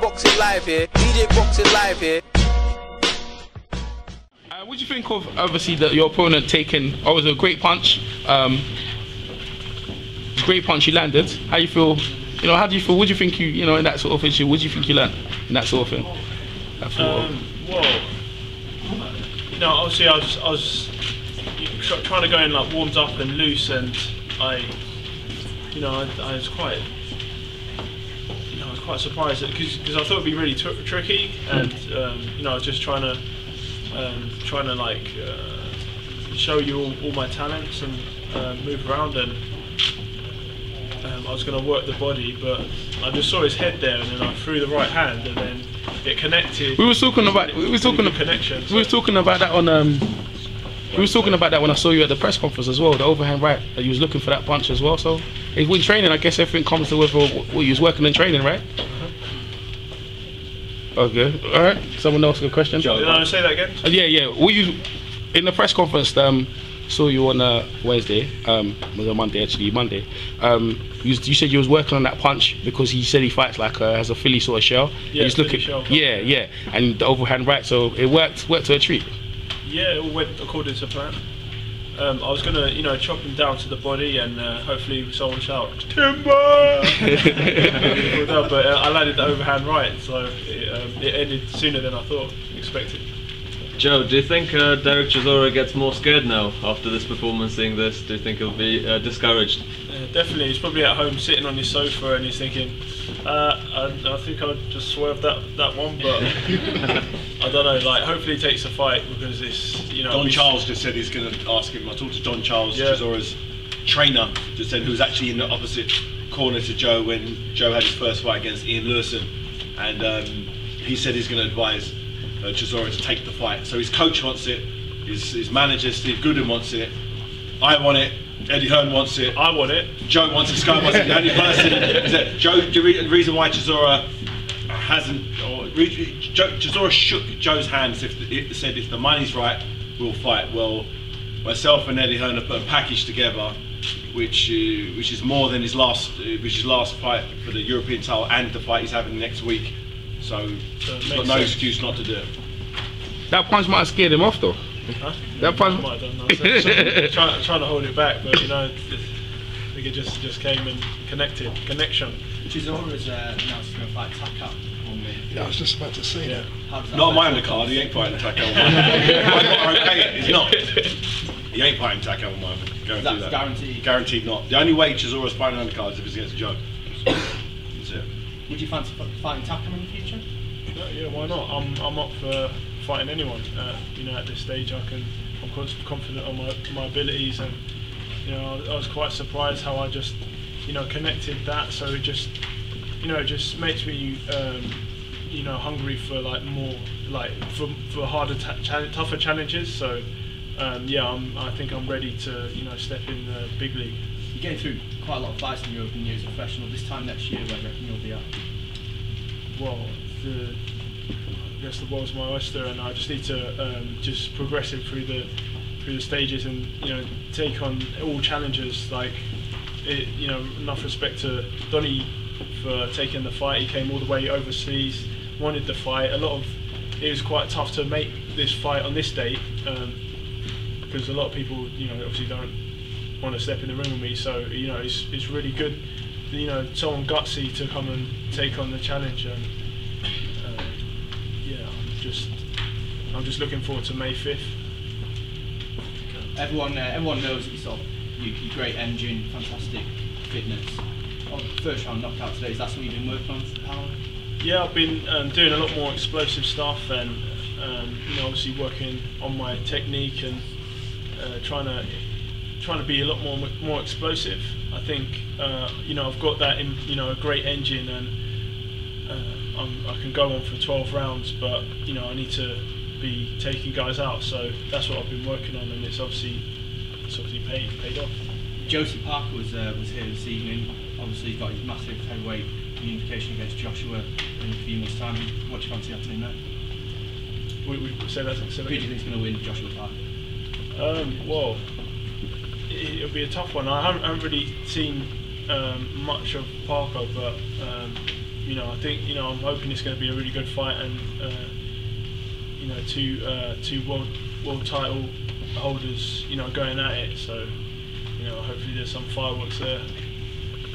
Boxing Live here. DJ Boxing Live here. What do you think of obviously your opponent taking? Oh, it was a great punch. Great punch he landed. How you feel? You know, how do you feel? What do you think you know in that sort of issue? What do you think you learned in that sort of thing? Well, you know, obviously I was trying to go in like warmed up and loose, and I was quite. I was quite surprised because I thought it'd be really tricky, and you know, I was just trying to like show you all my talents and move around, and I was going to work the body, but I just saw his head there, and then I threw the right hand, and then it connected. We were talking about connection. We were talking about that on we were talking about that when I saw you at the press conference as well. The overhand right, that you was looking for that punch as well. So when training, I guess everything comes to with what you was working in training, right? Okay, all right. Someone else got a question? Did I say that again? Yeah. Were you in the press conference? Saw you on Wednesday. Was on Monday actually. Monday. You said you was working on that punch because he said he fights like has a Philly sort of shell. Yeah, he's looking. Yeah, and the overhand right. So it worked to a treat. Yeah, it all went according to plan. I was gonna, you know, chop him down to the body, and hopefully someone shout timber. But I landed the overhand right, so it ended sooner than I expected. Joe, do you think Derek Chisora gets more scared now after this performance, seeing this? Do you think he'll be discouraged? Definitely, he's probably at home sitting on his sofa and he's thinking, I think I'll just swerve that one, but I don't know. Like, hopefully he takes a fight, because this, you know. Don Charles just said he's going to ask him. I talked to Don Charles, Chisora's trainer, just said, who was actually in the opposite corner to Joe when Joe had his first fight against Ian Lewison, and he said he's going to advise Chisora to take the fight. So his coach wants it, his manager Steve Gooden wants it, I want it, Eddie Hearn wants it, I want it, Joe wants it, Sky wants it. The only person is that Joe. The reason why Chisora hasn't, Chisora shook Joe's hands. It said if the money's right, we'll fight. Well, myself and Eddie Hearn have put a package together, which is more than his last fight for the European title and the fight he's having next week. So he's got no excuse not to do it. That punch might have scared him off though. Huh? That punch might have done. Trying to hold it back, but you know, I think it just came and connected. Connection. Chisora's announced to go fight Taka on me. Yeah, I was just about to say that. Not on my undercard, he ain't fighting Taka on mine. Okay, he's not. He ain't fighting Taka on mine. Guarantee that. Guaranteed? Guaranteed not. The only way Chisora's fighting undercards is if it's against Joe. That's it. Would you fancy fighting Taka in the future? Yeah, why not? I'm up for fighting anyone. You know, at this stage, I'm confident on my abilities, and you know, I was quite surprised how I just, you know, connected that. So it just, you know, it just makes me, you know, hungry for like more, like for harder, tougher challenges. So yeah, I think I'm ready to, you know, step in the big league. You're getting through quite a lot of fights in your open year as a professional. This time next year, where do you reckon you'll be at? Well, I guess the world's my oyster, and I just need to just progress it through the stages, and you know, take on all challenges. Like, you know, enough respect to Donnie for taking the fight. He came all the way overseas, wanted the fight. It was quite tough to make this fight on this date, because a lot of people, you know, obviously don't want to step in the ring with me. So you know, it's really good, you know, someone gutsy to come and take on the challenge. And yeah, I'm just looking forward to May 5th. Everyone knows that you're great engine, fantastic fitness. First round knockout today, is that something you've been working on for power? Yeah, I've been doing a lot more explosive stuff, and you know, obviously working on my technique, and trying to be a lot more explosive. I think you know, I've got that, you know, a great engine, and I can go on for 12 rounds, but you know, I need to be taking guys out. So that's what I've been working on, and it's obviously paid off. Joseph Parker was here this evening. Obviously, he's got his massive heavyweight unification against Joshua in a few months' time. What do you fancy happening there? We say that. Who do you think is going to win, Joshua Parker? Well, it'll be a tough one. I haven't really seen much of Parker, but you know, I think, you know, I'm hoping it's going to be a really good fight, and you know, two world title holders, you know, going at it. So, you know, hopefully there's some fireworks there.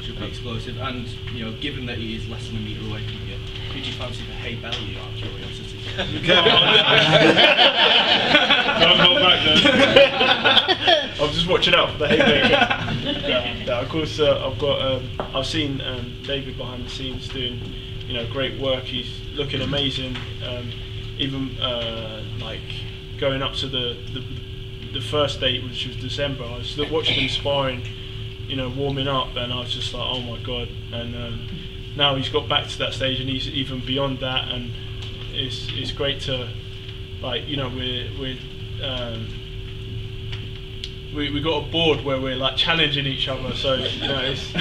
Should be explosive. And, you know, given that he is less than a metre away from you, did you fancy the Haye belly out of curiosity? Don't hold back then. I'm just watching out for the Haye. Yeah, of course, I've seen David behind the scenes doing, you know, great work. He's looking amazing. Even like going up to the first date, which was December, I was watching him sparring, you know, warming up, and I was just like, oh my god. And now he's got back to that stage, and he's even beyond that, and it's great to, like, you know, we got a board where we're like challenging each other, so, you know, it's a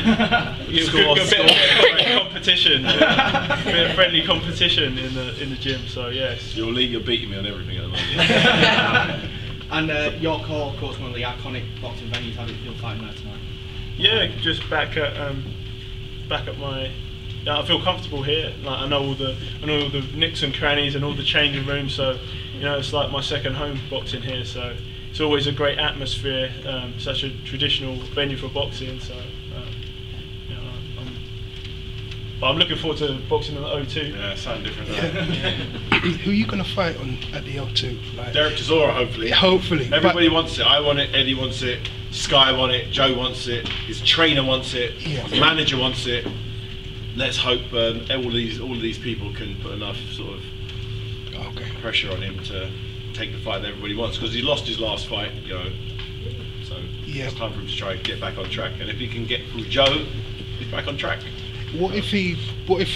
bit of competition, a bit of friendly competition in the gym. So yes, You're beating me on everything at the moment. And your call, of course, one of the iconic boxing venues. How did you feel fighting there tonight? Yeah, just back at my. Yeah, I feel comfortable here. Like, I know all the nicks and crannies and all the changing rooms. So, you know, it's like my second home boxing here. So it's always a great atmosphere. Such a traditional venue for boxing. So, you know, but I'm looking forward to boxing in the O2. Yeah, something different. Who are you going to fight on at the O2? Like, Derek Chisora, hopefully. Hopefully. Everybody wants it. I want it. Eddie wants it. Sky wants it. Joe wants it. His trainer wants it. Yeah. His manager wants it. Let's hope all of these people can put enough sort of pressure on him to take the fight that everybody wants, because he lost his last fight, you know. So it's time for him to try and get back on track. And if he can get through Joe, he's back on track. What if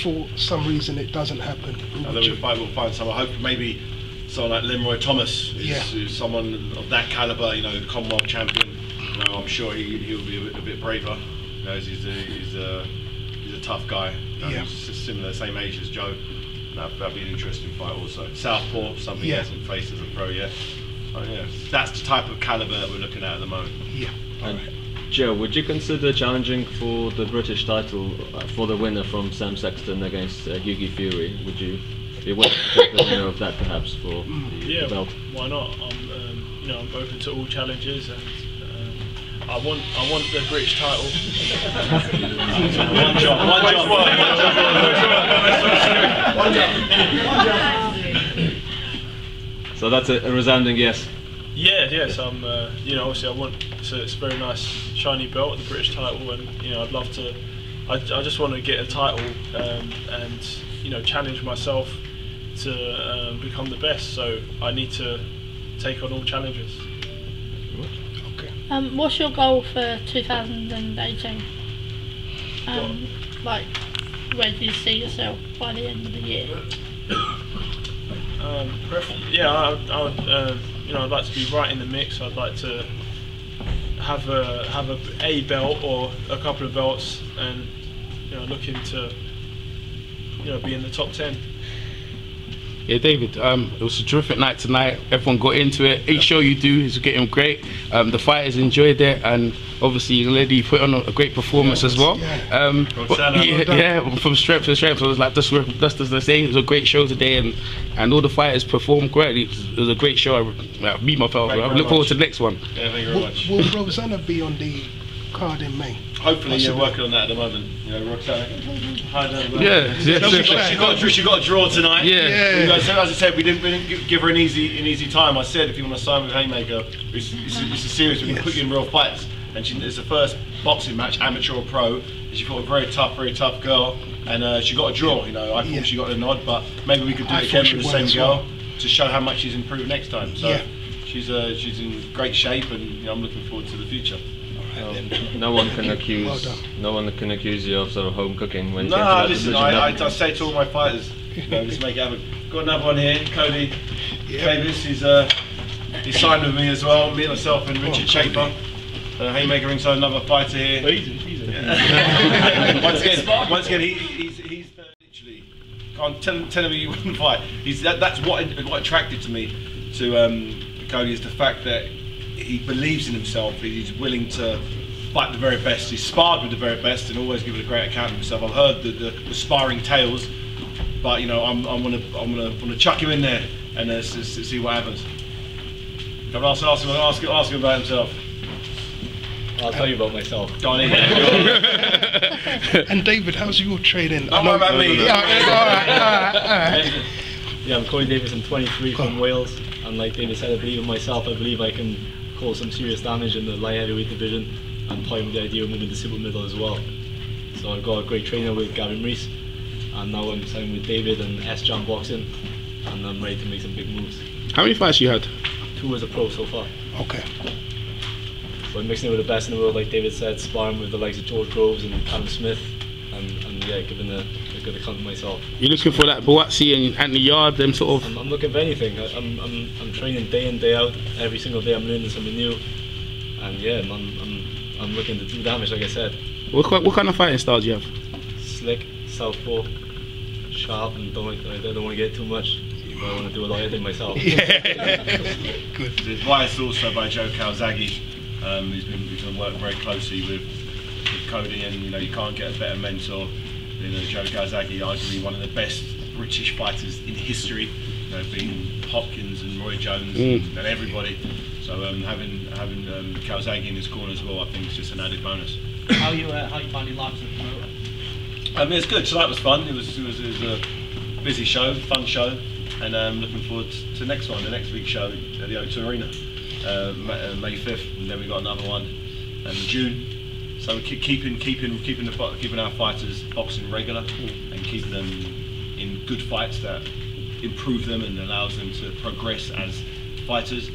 for some reason it doesn't happen? We'll find someone. I hope maybe someone like Leroy Thomas is someone of that caliber, you know, the Commonwealth champion. You know, I'm sure he'll be a bit braver. You know, he's a tough guy. You know, he's similar, same age as Joe. That'd be an interesting fight also. Southpaw, something he hasn't faced as a pro yet. So yeah, that's the type of caliber that we're looking at the moment. Yeah. And Joe, would you consider challenging for the British title for the winner from Sam Sexton against Hughie Fury? Would you be willing to take the winner of that perhaps for the belt? Why not? You know, I'm open to all challenges, and I want the British title. One job. So that's a resounding yes. Yes. You know, obviously I want. It's a very nice shiny belt, the British title, and you know, I'd love to. I just want to get a title, and you know, challenge myself to become the best. So I need to take on all challenges. What's your goal for 2018? Like, where do you see yourself by the end of the year? I would, you know, I'd like to be right in the mix. I'd like to have a belt or a couple of belts, and you know, looking to, you know, be in the top 10. Yeah, David, it was a terrific night tonight. Everyone got into it. Each show you do is getting great. The fighters enjoyed it, and obviously the lady put on a great performance as well. From strength to strength. So it was like just to say, it was a great show today, and all the fighters performed great. It was a great show. I beat myself. I look forward to the next one. Yeah, thank you very much. Will Rosanna be on the card in May? Hopefully, you're working on that at the moment. You know, Roxana. She got a draw tonight. Yeah. So as I said, we didn't give her an easy time. I said, if you want to sign with Haymaker, it's a series. We can put you in real fights. And it's the first boxing match, amateur or pro. And she fought a very tough girl, and she got a draw. You know, I thought she got a nod, but maybe we could do it again with the same girl to show how much she's improved next time. So she's in great shape, and you know, I'm looking forward to the future. No one can accuse you of sort of home cooking when. No, listen, I say to all my fighters, you know, just make it happen. Got another one here, Cody Davis. He's signed with me as well. Me, myself, and Richard Chaper. Haymaker ringside, another fighter here. Once again, he's literally. Can't tell him he wouldn't fight. That's what attracted to me to Cody, is the fact that he believes in himself. He's willing to fight the very best. He's sparred with the very best and always given a great account of himself. I've heard the sparring tales, but you know, I'm gonna chuck him in there and see what happens. I'm gonna ask him about himself. I'll tell you about myself. Donnie. And David, how's your training? Don't worry about me. All right. Yeah, I'm Corey Davis. I'm 23 from Wales, and like David said, I believe in myself. I believe I can cause some serious damage in the light heavyweight division, and toy with the idea of moving to super middle as well. So I've got a great trainer with Gavin Reese, and now I'm signing with David and S-Jam Boxing, and I'm ready to make some big moves. How many fights you had? 2 as a pro so far. Okay. But mixing it with the best in the world, like David said, sparring with the likes of George Groves and Callum Smith, and yeah, giving a good account of myself. You're looking for that Boatsi and Anthony Yard, them sort of? I'm looking for anything. I'm training day in, day out. Every single day I'm learning something new. And yeah, I'm looking to do damage, like I said. What kind of fighting style do you have? Slick, southpaw, sharp, and I don't want to get too much. But I want to do a lot of it myself. Good. The advice also by Joe Calzaghe. He's been working very closely with Cody, and you know, you can't get a better mentor than Joe Calzaghe, arguably one of the best British fighters in history, you know, beating Hopkins and Roy Jones and everybody. So having Calzaghe in his corner as well, I think is just an added bonus. How you finding life as a promoter? It's good. Tonight was fun. It was a busy show, fun show, and looking forward to the next one, the next big show at the O2 Arena. May 5th, and then we got another one in June. So we keep keeping our fighters boxing regular and keeping them in good fights that improve them and allows them to progress as fighters.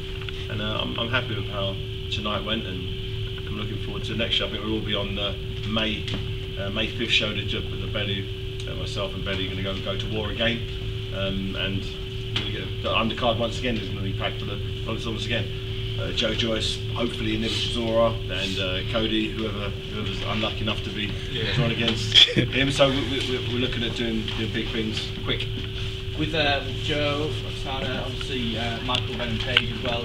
And I'm happy with how tonight went, and I'm looking forward to the next show. I think we'll all be on the May 5th show to the Belly. Myself and Belly are going to go to war again, and the undercard once again is going to be packed for the once again. Joyce, hopefully in Chisora, and Cody, whoever's unlucky enough to be drawn against him. So we're looking at doing big things quick. With Joe, Roxana, obviously Michael Venom Page as well.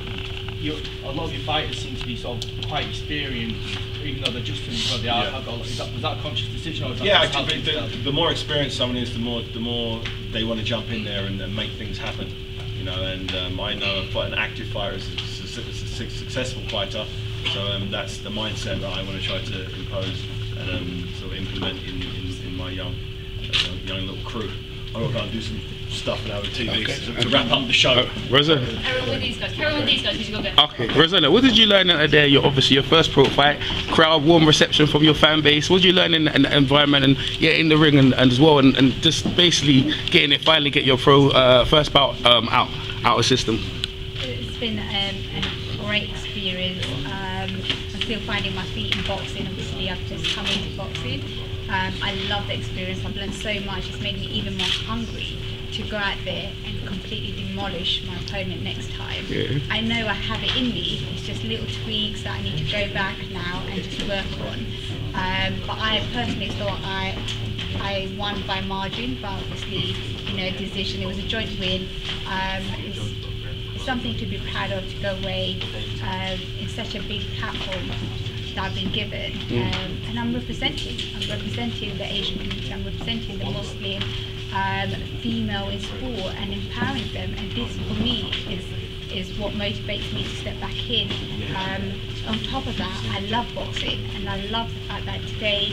A lot of your fighters seem to be sort of quite experienced, even though they're just in front of the alcohol. Was that a conscious decision? Or was that the more experienced someone is, the more they want to jump in there and make things happen. You know, and I know an active fighter is a successful fighter, so that's the mindset that I want to try to impose and sort of implement in my young little crew. I'm going to go and do some stuff now with TV to wrap up the show. Rosanna. Carry on with these guys, you go get. Okay, Rosanna, what did you learn out there? You're obviously your first pro fight, crowd, warm reception from your fan base. What did you learn in the environment and in the ring and as well, and just basically finally get your pro first bout out of system? It's been a great experience. I'm still finding my feet in boxing. Obviously, I've just come into boxing. I love the experience. I've learned so much. It's made me even more hungry to go out there and completely demolish my opponent next time. Yeah. I know I have it in me. It's just little tweaks that I need to go back now and just work on. But I personally thought I won by margin, but obviously, decision. It was a joint win. It's something to be proud of, to go away in such a big platform that I've been given, and I'm representing the Asian community, I'm representing the Muslim female in sport and empowering them, and this for me is what motivates me to step back in. On top of that, I love boxing, and I love the fact that today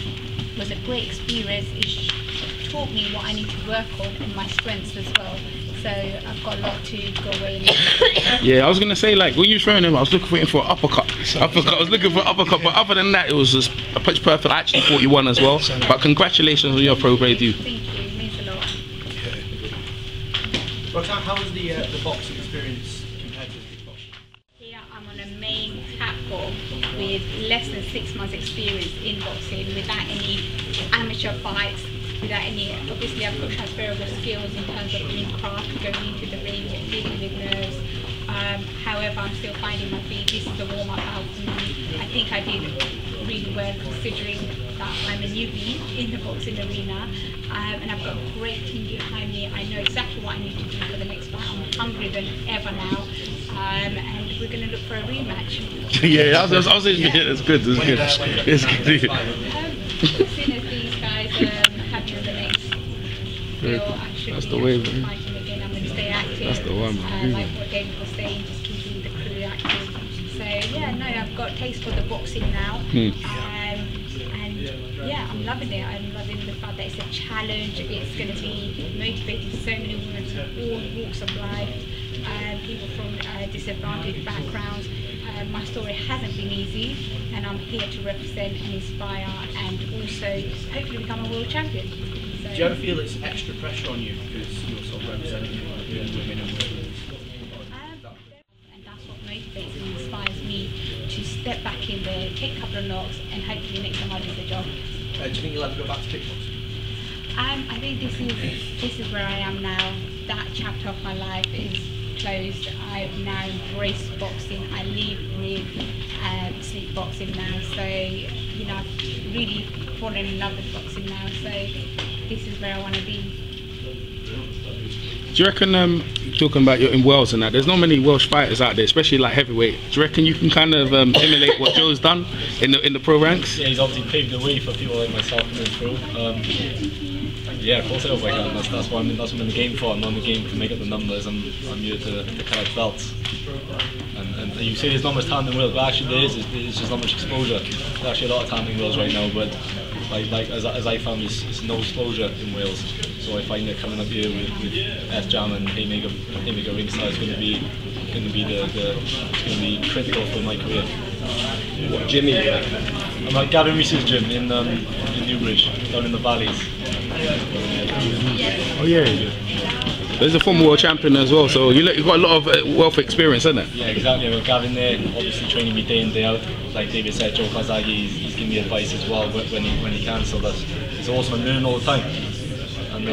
was a great experience. It taught me what I need to work on and my strengths as well. So I've got a lot to go away and Yeah, I was gonna say, like, when you were throwing him, I was looking for an uppercut. I was looking for an uppercut, but other than that, it was just a pitch perfect. I actually thought you won as well. But congratulations on your pro debut. Thank you, it means a lot. Roxanne, how was the boxing experience compared to kickboxing? Here I'm on a main platform with less than 6 months experience in boxing, without any amateur fights, without any, obviously I've got transferable skills in terms of being craft, going into the ring, dealing with nerves. However, I'm still finding my feet. This is a warm-up out for me. I think I did really well considering that I'm a newbie in the boxing arena, and I've got a great team behind me. I know exactly what I need to do for the next fight. I'm hungrier than ever now. and we're going to look for a rematch. Yeah, I was it's good. It's good. It's good. As soon as these guys have you in the next, we'll actually That's the way, man. fighting again. I'm going to stay active. That's the one, man. Like what David was saying, just keeping the crew active. So yeah, no, I've got a taste for the boxing now. And yeah, I'm loving it. I'm loving the fact that it's a challenge. It's going to be motivating so many women from all walks of life, people from disadvantaged backgrounds. My story hasn't been easy, and I'm here to represent and inspire, and also hopefully become a world champion. So, do you ever feel it's extra pressure on you because you're sort of representing young women and women? And that's what motivates and inspires me to step back in there, take a couple of knocks, and hopefully next time I'll do the job. Do you think you'll ever go back to kickboxing? I think this is where I am now. That chapter of my life is closed. I've now embraced boxing. I live with sleep boxing now. So you know, I've really fallen in love with boxing now. So this is where I want to be. Do you reckon, talking about you're in Wales and that, there's not many Welsh fighters out there, especially like heavyweight. Do you reckon you can kind of emulate what Joe's done in the pro ranks? Yeah, he's obviously paved the way for people like myself coming through. Yeah, of course I hope I can. That's what I'm in the game for. I'm not in the game to make up the numbers. I'm here to collect belts. And you say there's not much talent in Wales, but actually there is. There's just not much exposure. There's actually a lot of talent in Wales right now, but like as I found, there's no exposure in Wales. So I find that coming up here with S-Jam and Haymaker ringside is going to be critical for my career. What gym are you at? I'm at Gavin Reese's gym in Newbridge, down in the valleys. Oh yeah. There's a former world champion as well, so you've got a lot of wealth experience, isn't it? Yeah, exactly. I've got Gavin there, obviously training me day in, day out. Like David said, Joe Kazagi, he's giving me advice as well when he can, so it's awesome. I'm learning all the time. And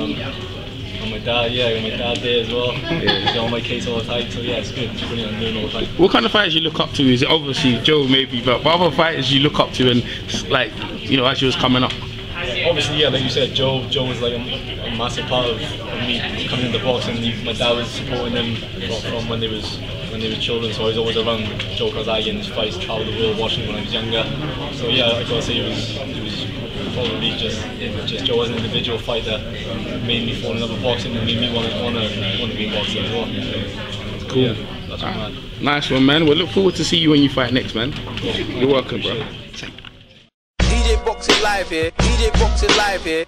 my dad, I got my dad there as well. He's on my case all the time, so yeah, it's good. It's brilliant. I'm doing all the time. What kind of fighters you look up to? Is it obviously Joe maybe, but other fighters you look up to and like, you know, as you was coming up? Obviously, yeah, like you said, Joe was like a massive part of me coming into boxing. My dad was supporting them from when they was children, so I was always around Joe Kazagi and his fights, travelled the world watching when I was younger. So yeah, I gotta say it was probably just Joe as an individual fighter made me fall in love with boxing and made me want to be in boxing as well. Cool. Yeah, that's what I'm at. Nice one, man. We'll look forward to see you when you fight next, man. Yeah, You're welcome, bro. DJ Boxing Live here. DJ Boxing Live here.